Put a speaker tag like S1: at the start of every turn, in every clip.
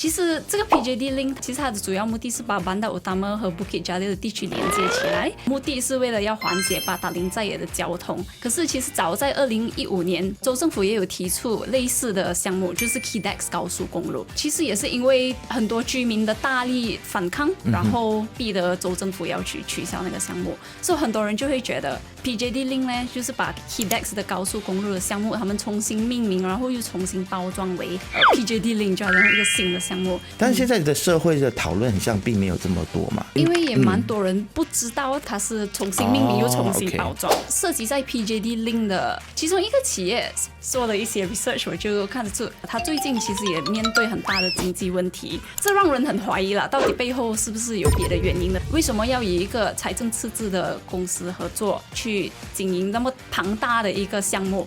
S1: 其实这个 PJD Link 其实它的主要目的是把 Bandar Utama 和 Bukit Jalil 的地区连接起来，目的是为了要缓解巴达林在野的交通。可是其实早在2015年，州政府也有提出类似的项目，就是 KEDEX 高速公路。其实也是因为很多居民的大力反抗，然后逼得州政府要去取消那个项目，所以很多人就会觉得 PJD Link 呢，就是把 KEDEX 的高速公路的项目，他们重新命名，然后又重新包装为PJD Link， 就好像一个新的项目。
S2: 但是现在的社会的讨论好像并没有这么多嘛，
S1: 因为也蛮多人不知道它是重新命名又重新包装。涉及在 PJD Link 的其中一个企业做了一些 research， 我就看得出他最近其实也面对很大的经济问题，这让人很怀疑了，到底背后是不是有别的原因呢？为什么要以一个财政赤字的公司合作去经营那么庞大的一个项目？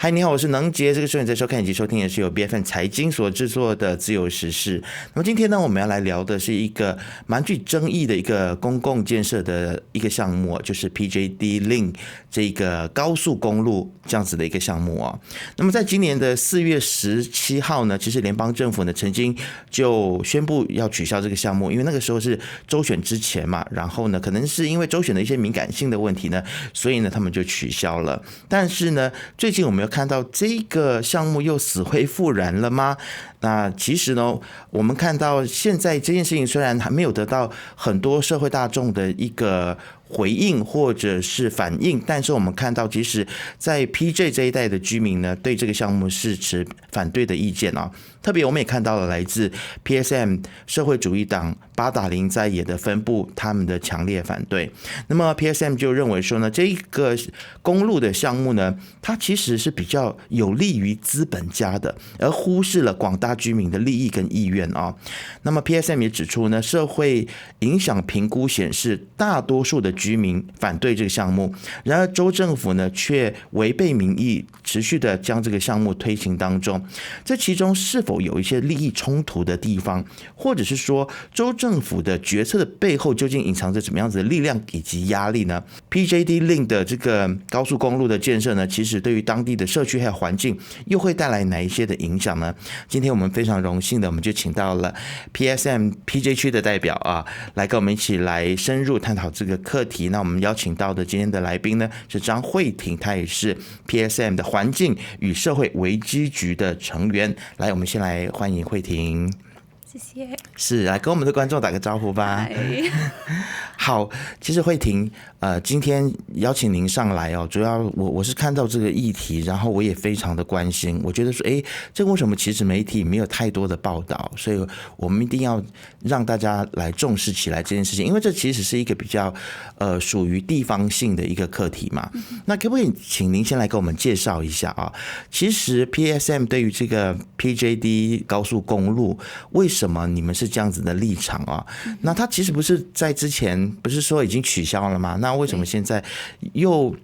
S2: 嗨，你好，我是能杰。这个时候你在收看以及收听的是由 BFM 财经所制作的自由时事。那么今天呢，我们要来聊的是一个蛮具争议的一个公共建设的一个项目，就是 PJD Link 这个高速公路这样子的一个项目啊。那么在今年的4月17号呢，其实联邦政府呢曾经就宣布要取消这个项目，因为那个时候是州选之前嘛，然后呢，可能是因为州选的一些敏感性的问题呢，所以呢他们就取消了。但是呢，最近我们看到这个项目又死灰复燃了吗？那其实呢，我们看到现在这件事情虽然还没有得到很多社会大众的一个回应或者是反应，但是我们看到其实在 PJ 这一带的居民呢，对这个项目是持反对的意见啊。特别我们也看到了来自 PSM 社会主义党巴达林在野的分部他们的强烈反对。那么 PSM 就认为说呢，这个公路的项目呢，它其实是比较有利于资本家的，而忽视了广大居民的利益跟意愿啊。那么 PSM 也指出呢，社会影响评估显示，大多数的居民反对这个项目，然而州政府呢却违背民意，持续的将这个项目推行当中。这其中是否有一些利益冲突的地方，或者是说州政府的决策的背后究竟隐藏着什么样子的力量以及压力呢？ PJD Link 的这个高速公路的建设呢，其实对于当地的社区还有环境又会带来哪一些的影响呢？今天我们非常荣幸的，我们就请到了 PSM PJ 区的代表啊，来跟我们一起来深入探讨这个课题。那我们邀请到的今天的来宾呢，是张慧婷，她也是 PSM 的环境与社会危机局的成员。来，我们先来欢迎慧婷。
S1: 谢谢。
S2: 是，来跟我们的观众打个招呼吧。好，其实慧婷，今天邀请您上来哦，主要我是看到这个议题，然后我也非常的关心。我觉得说，这个为什么其实媒体没有太多的报道，所以我们一定要让大家来重视起来这件事情，因为这其实是一个比较属于地方性的一个课题嘛。那可不可以请您先来给我们介绍一下啊？其实 PSM 对于这个 PJD 高速公路，为什么你们是这样子的立场啊？那它其实不是在之前不是说已经取消了吗？那为什么现在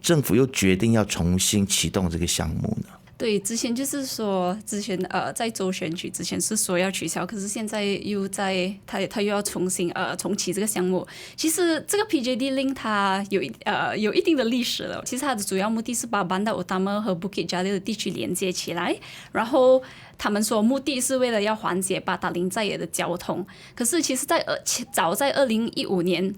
S2: 政府又决定要重新启动这个项目呢？
S1: 对，之前就是说，在州选举之前是说要取消，可是现在又在他又要重启这个项目。其实这个 PJD Link 它有一定的历史了。其实它的主要目的是把 Bandar Utama 和 Bukit Jalil 的地区连接起来，然后他们说目的是为了要缓解巴达林在野的交通。可是其实早在2015年。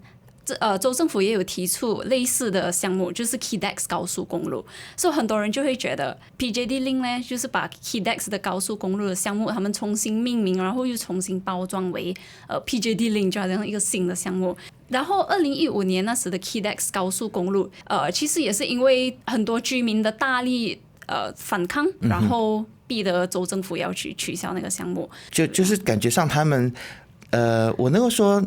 S1: 州政府也有提出类似的项目，就是 KEDEX 高速公路，所以很多人就会觉得 PJD Link 呢，就是把 KEDEX 的高速公路的项目，他们重新命名，然后又重新包装为PJD Link， 就好像一个新的项目。然后2015年那时的 KEDEX 高速公路，其实也是因为很多居民的大力反抗，然后逼得州政府要去取消那个项目，
S2: 就是感觉上他们。我能够说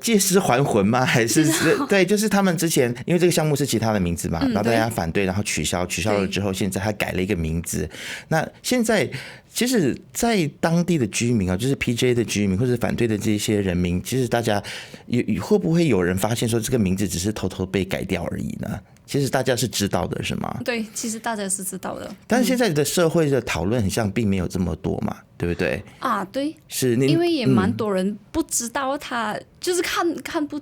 S2: 借尸还魂吗？还是对，就是他们之前因为这个项目是其他的名字嘛，然后大家反对，然后取消了之后，现在还改了一个名字。那现在其实，在当地的居民啊，就是 PJ 的居民或者反对的这些人民，其实大家会不会有人发现说这个名字只是偷偷被改掉而已呢？其实大家是知道的，是吗？
S1: 对，其实大家是知道的，
S2: 但是现在的社会的讨论很像并没有这么多嘛，对不对？
S1: 啊，对，
S2: 是，
S1: 因为也蛮多人不知道它，就是看不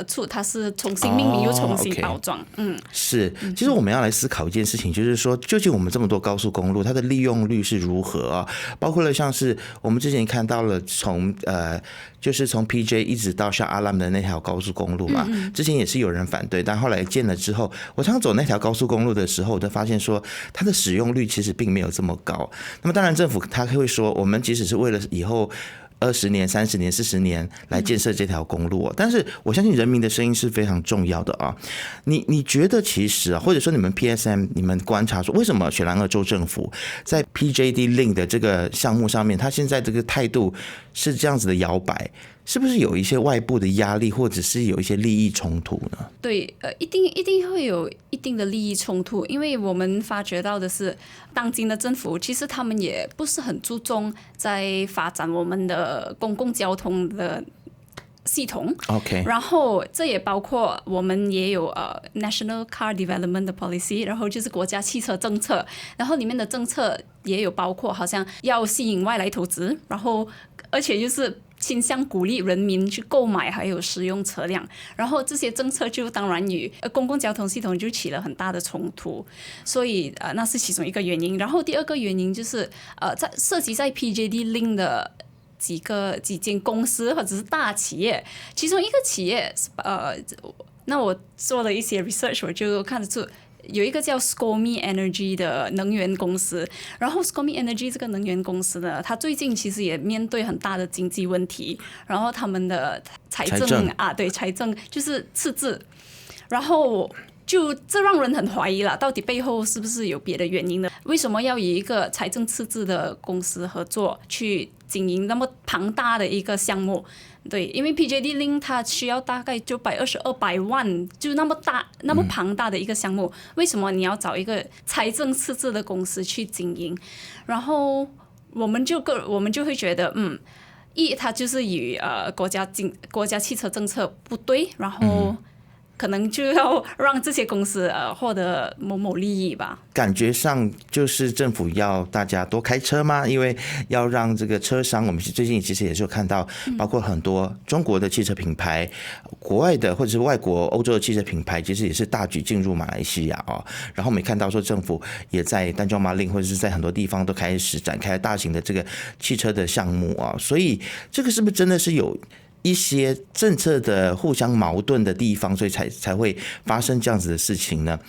S1: 出它是重新命名又重新包装。
S2: 是。其实我们要来思考一件事情，就是说，究竟我们这么多高速公路，它的利用率是如何啊？包括了像是我们之前看到了就是从 PJ 一直到像阿拉姆的那条高速公路嘛，之前也是有人反对，但后来建了之后，我常走那条高速公路的时候，我就发现说它的使用率其实并没有这么高。那么当然政府他会说，我们即使是为了以后20年、30年、40年来建设这条公路，但是我相信人民的声音是非常重要的啊。你觉得其实啊，或者说你们 PSM 你们观察说，为什么雪兰莪州政府在 PJD Link 的这个项目上面，他现在这个态度是这样子的摇摆？是不是有一些外部的压力，或者是有一些利益冲突呢？
S1: 对，一定会有一定的利益冲突，因为我们发觉到的是，当今的政府其实他们也不是很注重在发展我们的公共交通的系统。
S2: OK，
S1: 然后这也包括我们也有National Car Development 的 Policy， 然后就是国家汽车政策，然后里面的政策也有包括好像要吸引外来投资，然后而且就是倾向鼓励人民去购买还有使用车辆，然后这些政策就当然与公共交通系统就起了很大的冲突，所以那是其中一个原因。然后第二个原因就是涉及在 PJD Link 的几间公司或者是大企业，其中一个企业那我做了一些 research， 我就看得出有一个叫 SCOME Energy 的能源公司，然后 SCOME Energy 这个能源公司呢，它最近其实也面对很大的经济问题，然后他们的财政就是赤字，然后就这让人很怀疑了，到底背后是不是有别的原因呢？为什么要以一个财政赤字的公司合作去经营那么庞大的一个项目？对，因为 PJD Link 它需要大概920-200万，就那么大、那么庞大的一个项目，为什么你要找一个财政赤字的公司去经营？然后我们就会觉得，它就是与国家汽车政策不对，然后可能就要让这些公司获得某利益吧。
S2: 感觉上就是政府要大家多开车吗？因为要让这个车商，我们最近其实也是有看到，包括很多中国的汽车品牌、国外的或者是外国欧洲的汽车品牌，其实也是大举进入马来西亚哦。然后我们也看到说，政府也在丹江马岭或者是在很多地方都开始展开大型的这个汽车的项目啊。所以这个是不是真的是有一些政策的互相矛盾的地方，所以才会发生这样子的事情呢？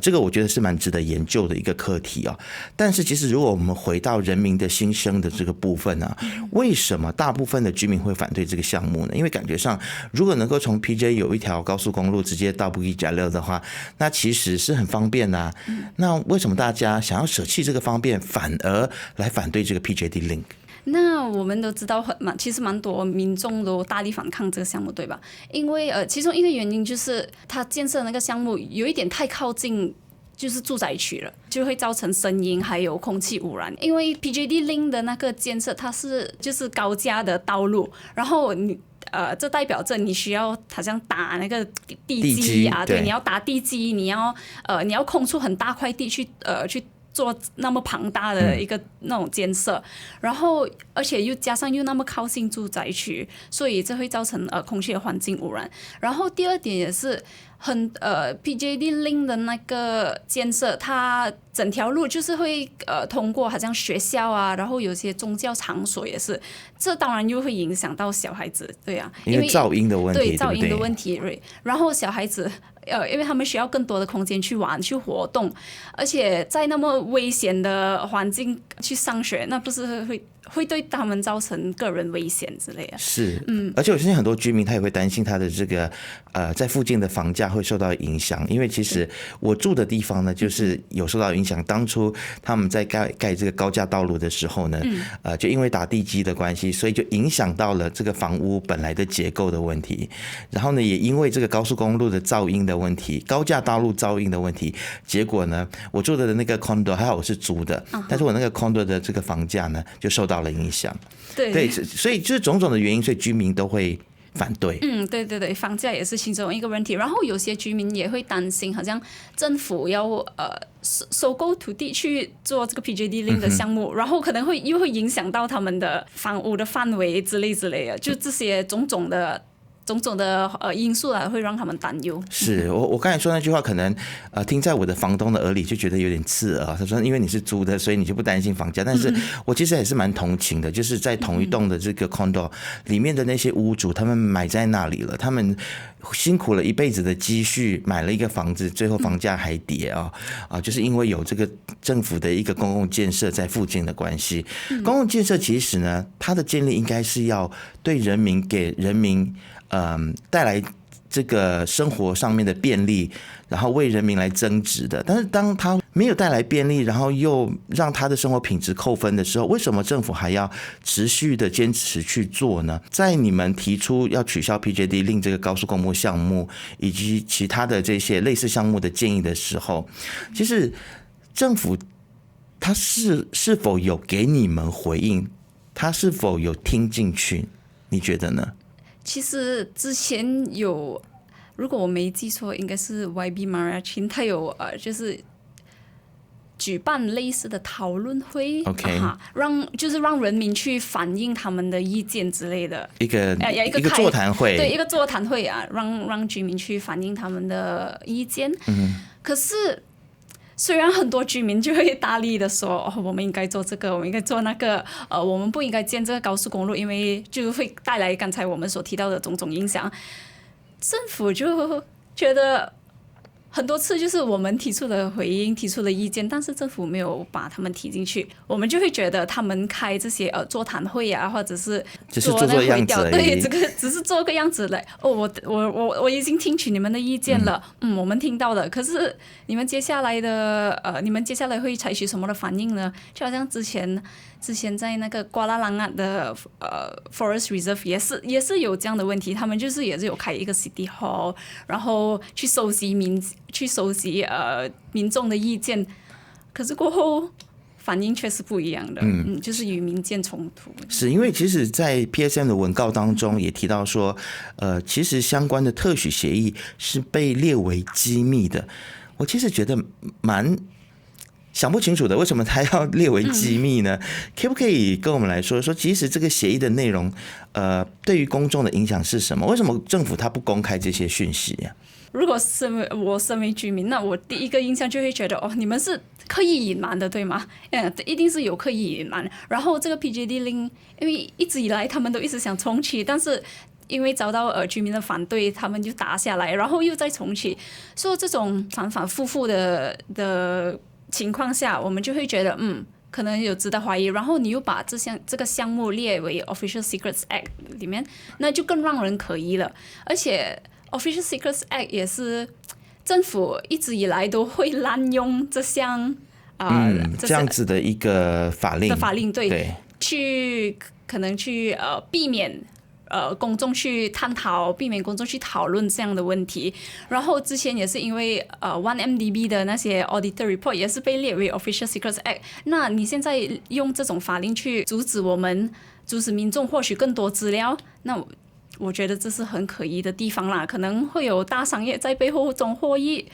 S2: 这个我觉得是蛮值得研究的一个课题哦。但是其实如果我们回到人民的心声的这个部分呢，为什么大部分的居民会反对这个项目呢？因为感觉上，如果能够从 PJ 有一条高速公路直接到布吉加勒的话，那其实是很方便啊。那为什么大家想要舍弃这个方便，反而来反对这个 PJD Link？
S1: 那我们都知道其实蛮多民众都大力反抗这个项目，对吧？因为其中一个原因就是它建设的那个项目有一点太靠近就是住宅区了，就会造成声音还有空气污染。因为 PJD Link 的那个建设它是就是高架的道路，然后这代表着你需要好像打那个地基啊，对，你要打地基，你要空出很大块地去做那么庞大的一个那种建设，然后而且又加上又那么靠近住宅区，所以这会造成空气的环境污染。然后第二点也是PJD Link 的那个建设，它整条路就是会通过好像学校啊，然后有些宗教场所也是，这当然又会影响到小孩子，对啊，
S2: 因为噪音的问题，
S1: 对噪音的问题，对，然后小孩子。因为他们需要更多的空间去玩、去活动，而且在那么危险的环境去上学，那不是会对他们造成个人危险之类的。
S2: 是，而且我相信很多居民他也会担心他的这个在附近的房价会受到影响，因为其实我住的地方呢，就是有受到影响。当初他们在盖这个高架道路的时候呢，就因为打地基的关系，所以就影响到了这个房屋本来的结构的问题。然后呢，也因为这个高速公路的噪音的问题、高架道路噪音的问题，结果呢，我住的那个 condo 还好我是租的，但是我那个 condo 的这个房价呢就受到了影响。
S1: 对，
S2: 所以就是种种的原因，所以居民都会反对。
S1: 对对对，房价也是其中一个问题。然后有些居民也会担心，好像政府要收购土地去做这个 PJD Link 的项目，然后可能又会影响到他们的房屋的范围之类的，就这些种种的因素会让他们担忧。
S2: 是我刚才说那句话，可能听在我的房东的耳里就觉得有点刺耳。他说，因为你是租的，所以你就不担心房价。但是我其实也是蛮同情的，就是在同一栋的这个 condo 里面的那些屋主，他们买在那里了，他们辛苦了一辈子的积蓄买了一个房子，最后房价还跌就是因为有这个政府的一个公共建设在附近的关系。公共建设其实呢，它的建立应该是要对人民给人民带来这个生活上面的便利，然后为人民来增值的。但是当他没有带来便利，然后又让他的生活品质扣分的时候，为什么政府还要持续的坚持去做呢？在你们提出要取消 PJD Link 这个高速公路项目以及其他的这些类似项目的建议的时候，其实政府他是否有给你们回应？他是否有听进去？你觉得呢？
S1: 其实之前有，如果我没记错，应该是 YB Marachin， 他有就是举办类似的讨论会
S2: ，OK，
S1: 让人民去反映他们的意见之类的，
S2: 一个座谈会，
S1: 对，一个座谈会让居民去反映他们的意见。可是虽然很多居民就会大力的说，我们应该做这个，我们应该做那个，我们不应该建这个高速公路，因为就会带来刚才我们所提到的种种影响。政府就觉得很多次就是我们提出的回应、提出的意见，但是政府没有把他们提进去，我们就会觉得他们开这些座谈会或者是
S2: 做那个样子而已，
S1: 对，这个只是做个样子来。我已经听取你们的意见了，我们听到了，可是你们接下来会采取什么的反应呢？就好像之前在那个瓜拉朗的Forest Reserve 也是有这样的问题，他们也是有开一个 City Hall， 然后去收集民众的意见，可是过后反应却是不一样的，就是与民间冲突。
S2: 是因为其实，在 PSM 的文告当中也提到说，其实相关的特许协议是被列为机密的。我其实觉得蛮想不清楚的，为什么他要列为机密呢？可不可以跟我们来说，其实这个协议的内容，对于公众的影响是什么？为什么政府他不公开这些讯息呀？
S1: 如果我身为居民，那我第一个印象就会觉得，你们是刻意隐瞒的，对吗？一定是有刻意隐瞒。然后这个 PJD Link， 因为一直以来他们都一直想重启，但是因为遭到居民的反对，他们就打下来，然后又再重启。所以这种反反复复的情况下，我们就会觉得可能有值得怀疑，然后你又把这个项目列为 Official Secrets Act 里面，那就更让人可疑了。而且 Official Secrets Act 也是政府一直以来都会滥用这项
S2: 这样子的一个法令，
S1: 对，可能去避免公众去探讨，避免公众去讨论这样的问题。然后之前也是因为1MDB 的那些 Auditor Report 也是被列为 Official Secrets Act。那你现在用这种法令去阻止民众获取更多资料，那我觉得这是很可疑的地方啦，可能会有大商业在背后中获益。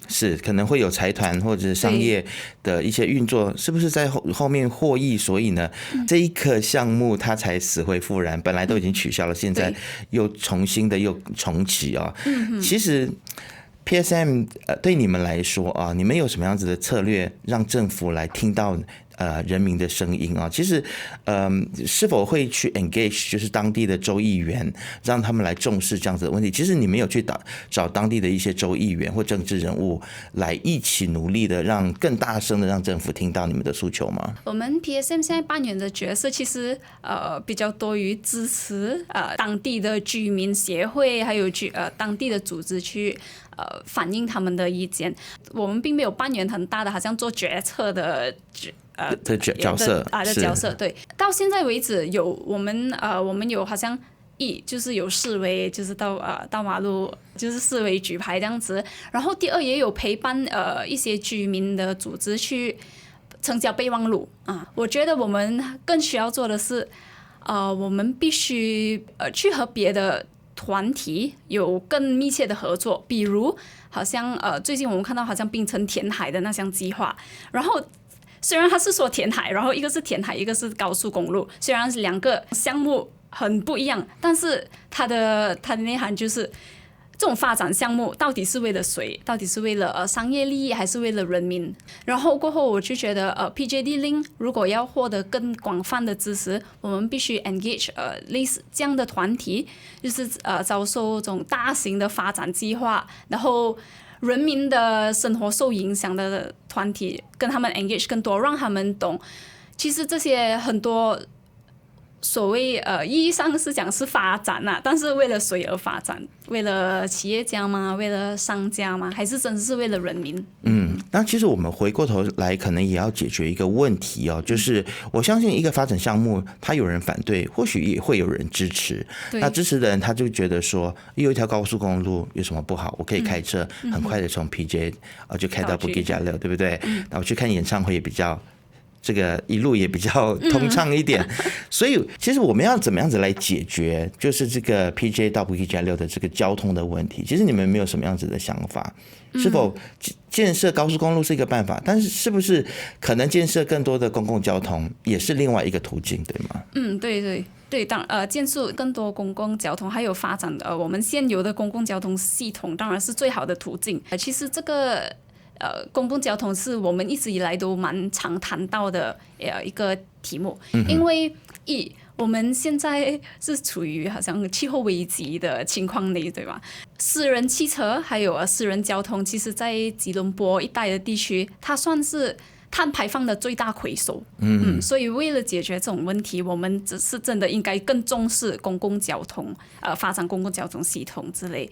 S2: 是可能会有财团或者商业的一些运作，是不是在后面获益？所以呢，这一个项目它才死灰复燃，本来都已经取消了，现在又重新的又重启啊。其实 PSM 对你们来说啊，你们有什么样子的策略让政府来听到人民的声音啊？其实是否会去 engage 就是当地的州议员，让他们来重视这样子的问题？其实你们有去找当地的一些州议员或政治人物来一起努力的，让更大声的让政府听到你们的诉求吗？
S1: 我们 PSM 现在扮演的角色其实比较多于支持当地的居民协会，还有当地的组织去反映他们的意见。我们并没有扮演很大的好像做决策的角色。对，到现在为止我们有好像就是有示威，就是到马路就是示威举牌这样子。然后第二也有陪伴一些居民的组织去成交备忘录我觉得我们更需要做的是我们必须去和别的团体有更密切的合作，比如好像最近我们看到好像槟城填海的那项计划，然后虽然他是说填海，然后一个是填海，一个是高速公路，虽然是两个项目很不一样，但是它的内涵就是这种发展项目到底是为了谁？到底是为了商业利益，还是为了人民？然后过后我就觉得PJD Link 如果要获得更广泛的支持，我们必须 engage 类似这样的团体，就是遭受这种大型的发展计划，然后人民的生活受影响的团体，跟他们 engage 更多，让他们懂，其实这些很多所谓意义上是讲是发展啊，但是为了谁而发展？为了企业家吗？为了商家吗？还是真的是为了人民？
S2: 那其实我们回过头来，可能也要解决一个问题哦，就是我相信一个发展项目，它有人反对，或许也会有人支持。那支持的人他就觉得说，有一条高速公路有什么不好？我可以开车很快的从 PJ 就开到 Bukit Jalil， 对不对？然后去看演唱会也比较。这个一路也比较通畅一点，所以其实我们要怎么样子来解决，就是这个 PJ 到 Bukit Jalil 的这个交通的问题？其实你们没有什么样子的想法？是否建设高速公路是一个办法？但是是不是可能建设更多的公共交通也是另外一个途径，对吗？
S1: 对，建设更多公共交通，还有发展我们现有的公共交通系统，当然是最好的途径。其实这个。公共交通是我们一直以来都蛮常谈到的一个题目，因为我们现在是处于好像气候危机的情况内，对吧？私人汽车还有私人交通，其实在吉隆坡一带的地区，它算是碳排放的最大魁首。所以为了解决这种问题，我们只是真的应该更重视公共交通，发展公共交通系统之类。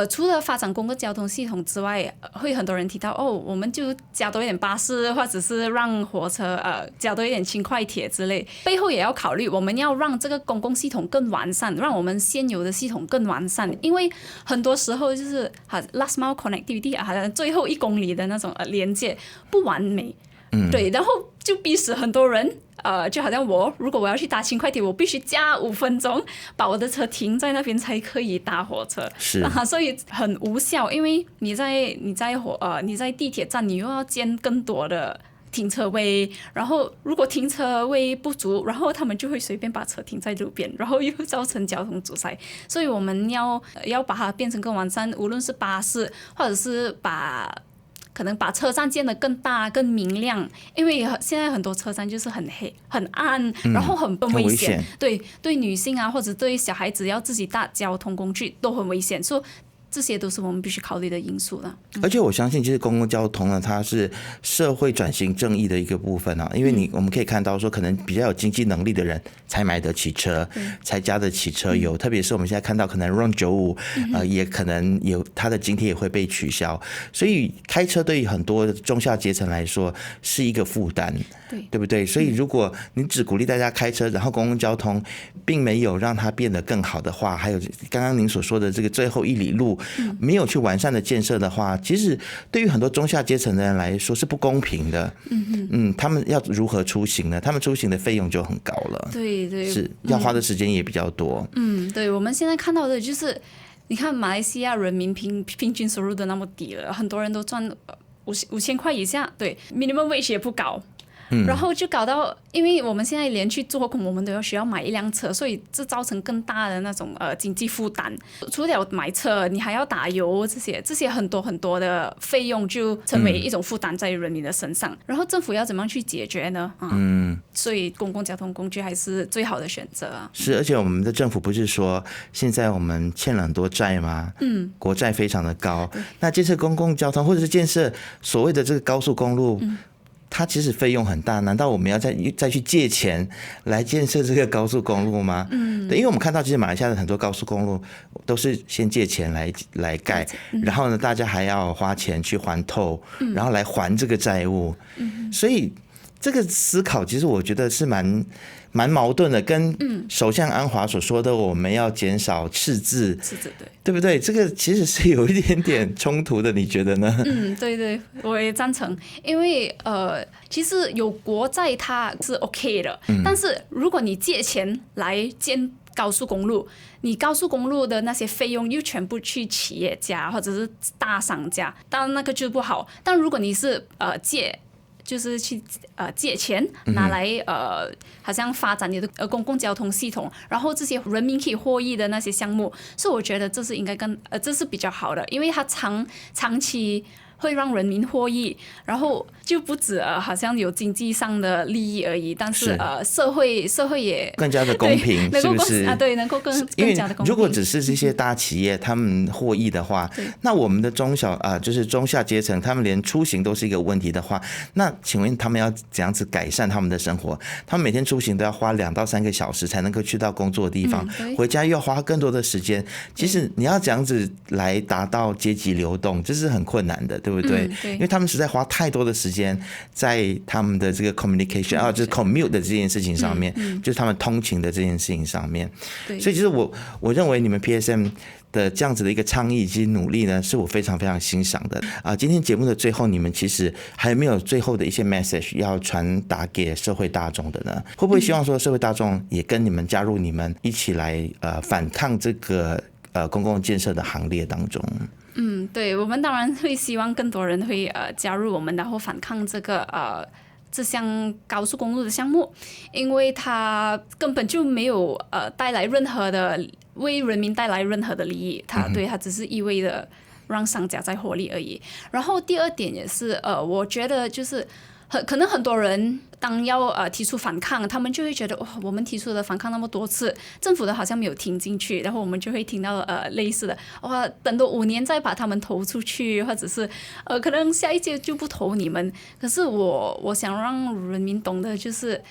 S1: 除了发展公共交通系统之外，会很多人提到我们就加多一点巴士，或者是让火车加多一点轻快铁之类。背后也要考虑，我们要让这个公共系统更完善，让我们现有的系统更完善。因为很多时候就是last mile connectivity 好像最后1公里的那种连接不完美。对，然后就逼使很多人，就好像如果我要去搭轻快铁，我必须加5分钟，把我的车停在那边才可以搭火车，所以很无效，因为你在地铁站，你又要建更多的停车位，然后如果停车位不足，然后他们就会随便把车停在路边，然后又造成交通阻塞，所以我们要把它变成更完善，无论是巴士或者是可能把车站建得更大、更明亮，因为现在很多车站就是很黑、很暗，然后很危险。对女性啊，或者对小孩子要自己搭交通工具都很危险，所以这些都是我们必须考虑的因素了。
S2: 而且我相信，其实公共交通呢，它是社会转型正义的一个部分啊。因为我们可以看到说，可能比较有经济能力的人才买得起车，才加得起车油。特别是我们现在看到，可能 RON 95也可能有它的津贴也会被取消，所以开车对于很多中下阶层来说是一个负担，对不对？所以如果你只鼓励大家开车，然后公共交通并没有让它变得更好的话，还有刚刚您所说的这个最后1里路没有去完善的建设的话，其实对于很多中下阶层的人来说是不公平的。他们要如何出行呢？他们出行的费用就很高了，
S1: 对，
S2: 是要花的时间也比较多。
S1: 对，我们现在看到的就是，你看马来西亚人民平均收入都那么低了，很多人都赚5000块以下，对 ，minimum wage 也不高。然后就搞到，因为我们现在连去做工，我们都需要买一辆车，所以这造成更大的那种经济负担。除了买车，你还要打油，这些很多很多的费用就成为一种负担在人民的身上。然后政府要怎么样去解决呢？所以公共交通工具还是最好的选择啊。
S2: 是，而且我们的政府不是说现在我们欠了很多债吗？国债非常的高。那建设公共交通或者是建设所谓的这个高速公路。它其实费用很大，难道我们要再去借钱来建设这个高速公路吗？对，因为我们看到其实马来西亚的很多高速公路都是先借钱来盖，然后呢，大家还要花钱去还透，然后来还这个债务，所以这个思考其实我觉得是蛮矛盾的，跟首相安华所说的我们要减少赤字，对不对？这个其实是有一点点冲突的，你觉得呢？
S1: 对，我也赞成，因为其实有国债它是 OK 的，但是如果你借钱来建高速公路，你高速公路的那些费用又全部去企业家或者是大商家，当然那个就不好。但如果你是就是去借钱拿来好像发展你的公共交通系统，然后这些人民可以获益的那些项目，所以我觉得这是应该这是比较好的，因为它长期会让人民获益，然后就不止好像有经济上的利益而已，但是社会也
S2: 更加的公平，是不是？
S1: 对，能够更加的公平。
S2: 如果只是这些大企业他们获益的话，那我们的就是中下阶层，他们连出行都是一个问题的话，那请问他们要怎样子改善他们的生活？他们每天出行都要花2到3个小时才能够去到工作的地方，回家又要花更多的时间。其实你要这样子来达到阶级流动，这是很困难的。对不对？因为他们实在花太多的时间在他们的这个 communication 就是 commute 的这件事情上面，就是他们通勤的这件事情上面。所以其实我认为你们 PSM 的这样子的一个倡议以及努力呢，是我非常非常欣赏的今天节目的最后，你们其实还有没有最后的一些 message 要传达给社会大众的呢？会不会希望说社会大众也跟你们加入你们一起来反抗这个公共建设的行列当中？
S1: 对，我们当然会希望更多人会加入我们，然后反抗这项高速公路的项目，因为它根本就没有带来任何的为人民带来任何的利益，它只是意味着让商家在获利而已。然后第二点也是我觉得就是可能很多人当要提出反抗，他们就会觉得哇，我们提出的反抗那么多次，政府的好像没有听进去，然后我们就会听到类似的哇，等多5年再把他们投出去，或者是可能下一届就不投你们。可是我想让人民懂得，就是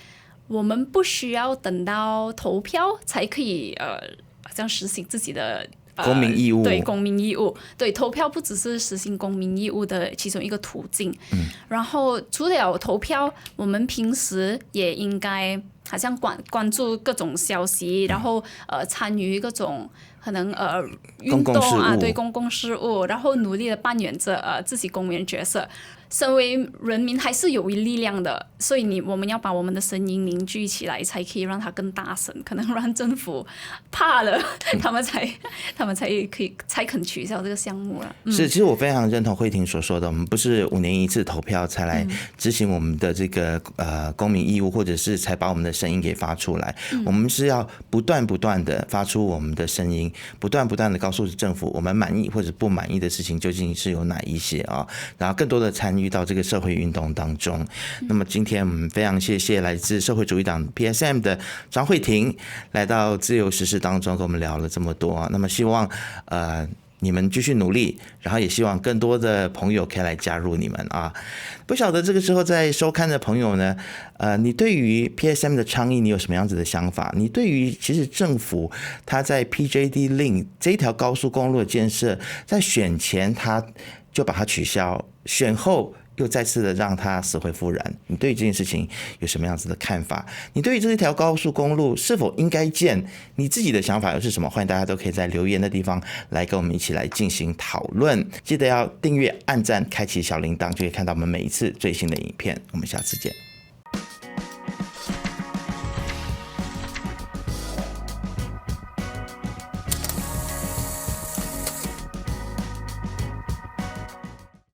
S1: 我们不需要等到投票才可以好像实行自己的
S2: 公民义务。
S1: 对，公民义务，对，投票不只是实行公民义务的其中一个途径。然后除了投票，我们平时也应该好像关注各种消息，然后参与各种可能运动对公共事务，然后努力的扮演着自己公民角色。身为人民还是有力量的，所以我们要把我们的声音凝聚起来，才可以让它更大声，可能让政府怕了，他们才肯取消这个项目了。
S2: 是，其实我非常认同慧婷所说的，我们不是5年1次投票才来执行我们的这个公民义务，或者是才把我们的声音给发出来。我们是要不断的发出我们的声音，不断的告诉政府我们满意或者不满意的事情究竟是有哪一些然后更多的参与到这个社会运动当中。那么今天我们非常谢谢来自社会主义党 PSM 的张慧婷来到自由时事当中跟我们聊了这么多。那么希望你们继续努力，然后也希望更多的朋友可以来加入你们不晓得这个时候在收看的朋友呢，你对于 PSM 的倡议你有什么样子的想法？你对于其实政府他在 PJD Link 这一条高速公路的建设，在选前他就把它取消，选后又再次的让它死灰复燃，你对于这件事情有什么样子的看法？你对于这条高速公路是否应该建，你自己的想法又是什么？欢迎大家都可以在留言的地方来跟我们一起来进行讨论。记得要订阅、按赞、开启小铃铛，就可以看到我们每一次最新的影片。我们下次见。